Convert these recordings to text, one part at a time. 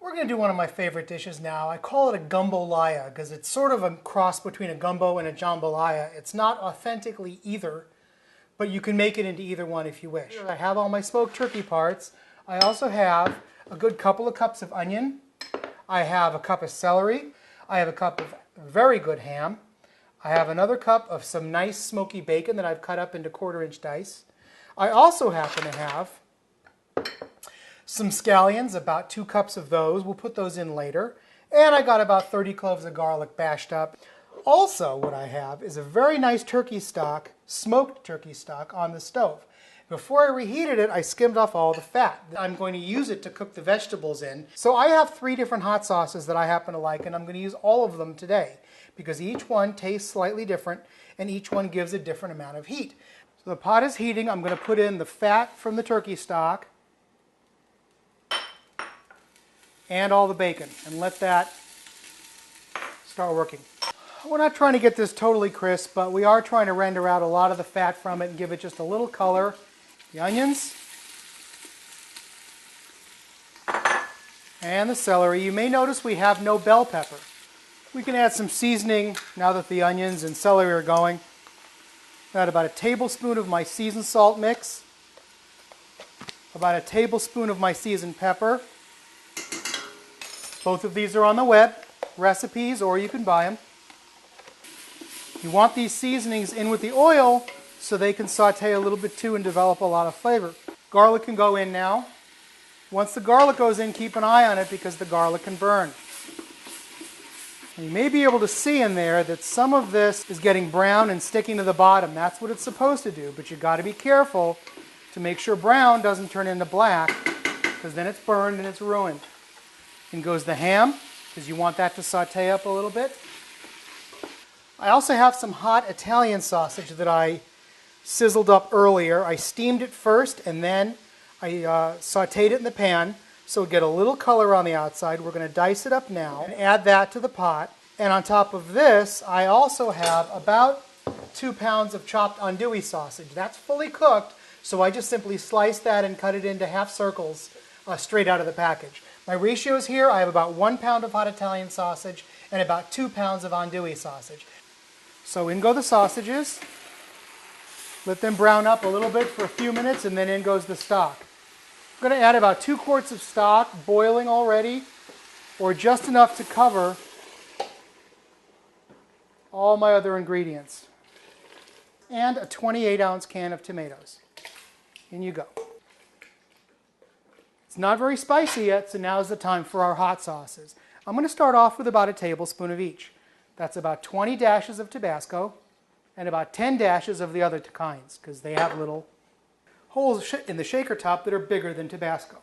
We're going to do one of my favorite dishes now. I call it a Gumbo-Laya because it's sort of a cross between a gumbo and a jambalaya. It's not authentically either, but you can make it into either one if you wish. I have all my smoked turkey parts. I also have a good couple of cups of onion. I have a cup of celery. I have a cup of very good ham. I have another cup of some nice smoky bacon that I've cut up into 1/4-inch dice. I also happen to have some scallions, about 2 cups of those. We'll put those in later. And I got about 30 cloves of garlic bashed up. Also, what I have is a very nice turkey stock, smoked turkey stock on the stove. Before I reheated it, I skimmed off all the fat. I'm going to use it to cook the vegetables in. So I have 3 different hot sauces that I happen to like, and I'm going to use all of them today because each one tastes slightly different and each one gives a different amount of heat. So the pot is heating. I'm going to put in the fat from the turkey stock and all the bacon and let that start working. We're not trying to get this totally crisp, but we are trying to render out a lot of the fat from it and give it just a little color. The onions and the celery. You may notice we have no bell pepper. We can add some seasoning now that the onions and celery are going. Add about a tablespoon of my seasoned salt mix, about a tablespoon of my seasoned pepper. Both of these are on the web, recipes, or you can buy them. You want these seasonings in with the oil so they can saute a little bit too and develop a lot of flavor. Garlic can go in now. Once the garlic goes in, keep an eye on it because the garlic can burn. And you may be able to see in there that some of this is getting brown and sticking to the bottom. That's what it's supposed to do, but you've got to be careful to make sure brown doesn't turn into black because then it's burned and it's ruined. In goes the ham, because you want that to saute up a little bit. I also have some hot Italian sausage that I sizzled up earlier. I steamed it first and then I sauteed it in the pan so it get a little color on the outside. We're going to dice it up now and add that to the pot. And on top of this, I also have about 2 pounds of chopped andouille sausage. That's fully cooked, so I just simply slice that and cut it into half circles straight out of the package. My ratios here, I have about 1 pound of hot Italian sausage and about 2 pounds of andouille sausage. So in go the sausages. Let them brown up a little bit for a few minutes and then in goes the stock. I'm going to add about 2 quarts of stock, boiling already, or just enough to cover all my other ingredients. And a 28-ounce can of tomatoes. In you go. It's not very spicy yet, so now's the time for our hot sauces. I'm going to start off with about a tablespoon of each. That's about 20 dashes of Tabasco and about 10 dashes of the other kinds because they have little holes in the shaker top that are bigger than Tabasco.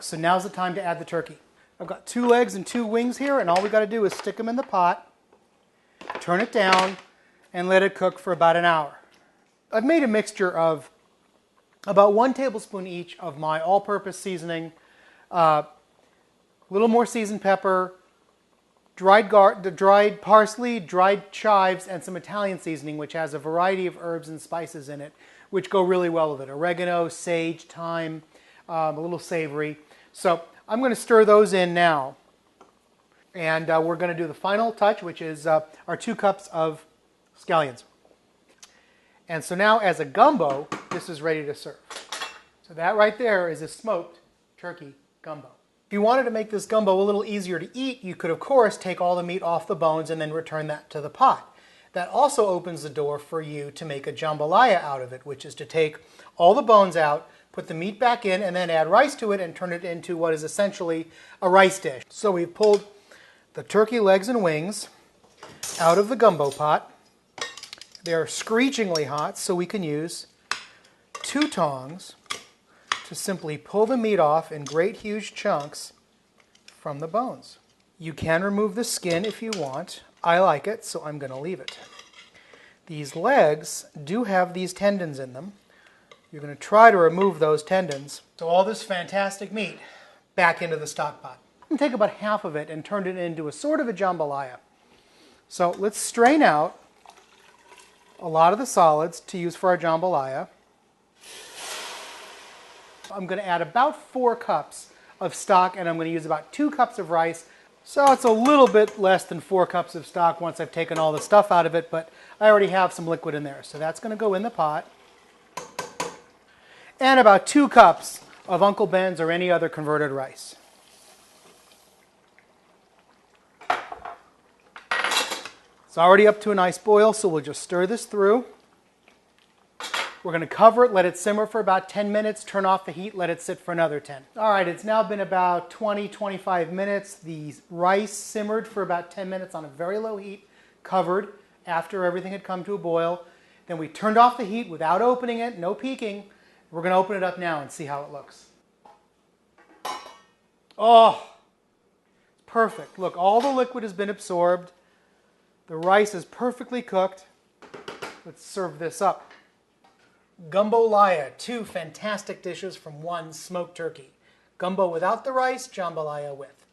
So now's the time to add the turkey. I've got 2 legs and 2 wings here, and all we got to do is stick them in the pot, turn it down, and let it cook for about an hour. I've made a mixture of about 1 tablespoon each of my all-purpose seasoning, a little more seasoned pepper, dried parsley, dried chives, and some Italian seasoning, which has a variety of herbs and spices in it, which go really well with it. Oregano, sage, thyme, a little savory. So I'm going to stir those in now. And we're going to do the final touch, which is our 2 cups of scallions. And so now, as a gumbo, this is ready to serve. So that right there is a smoked turkey gumbo. If you wanted to make this gumbo a little easier to eat, you could, of course, take all the meat off the bones and then return that to the pot. That also opens the door for you to make a jambalaya out of it, which is to take all the bones out, put the meat back in, and then add rice to it and turn it into what is essentially a rice dish. So we've pulled the turkey legs and wings out of the gumbo pot. They're screechingly hot, so we can use 2 tongs to simply pull the meat off in great huge chunks from the bones. You can remove the skin if you want. I like it, so I'm going to leave it. These legs do have these tendons in them. You're going to try to remove those tendons. So all this fantastic meat back into the stock pot. I'm going to take about half of it and turn it into a sort of a jambalaya. So let's strain out a lot of the solids to use for our jambalaya. I'm going to add about 4 cups of stock, and I'm going to use about 2 cups of rice. So it's a little bit less than 4 cups of stock once I've taken all the stuff out of it, but I already have some liquid in there. So that's going to go in the pot. And about 2 cups of Uncle Ben's or any other converted rice. It's already up to a nice boil, so we'll just stir this through. We're going to cover it, let it simmer for about 10 minutes, turn off the heat, let it sit for another 10. All right, it's now been about 20-25 minutes. The rice simmered for about 10 minutes on a very low heat, covered after everything had come to a boil. Then we turned off the heat without opening it, no peeking. We're going to open it up now and see how it looks. Oh, perfect. Look, all the liquid has been absorbed. The rice is perfectly cooked. Let's serve this up. Gumbo-Laya, 2 fantastic dishes from one smoked turkey. Gumbo without the rice, jambalaya with.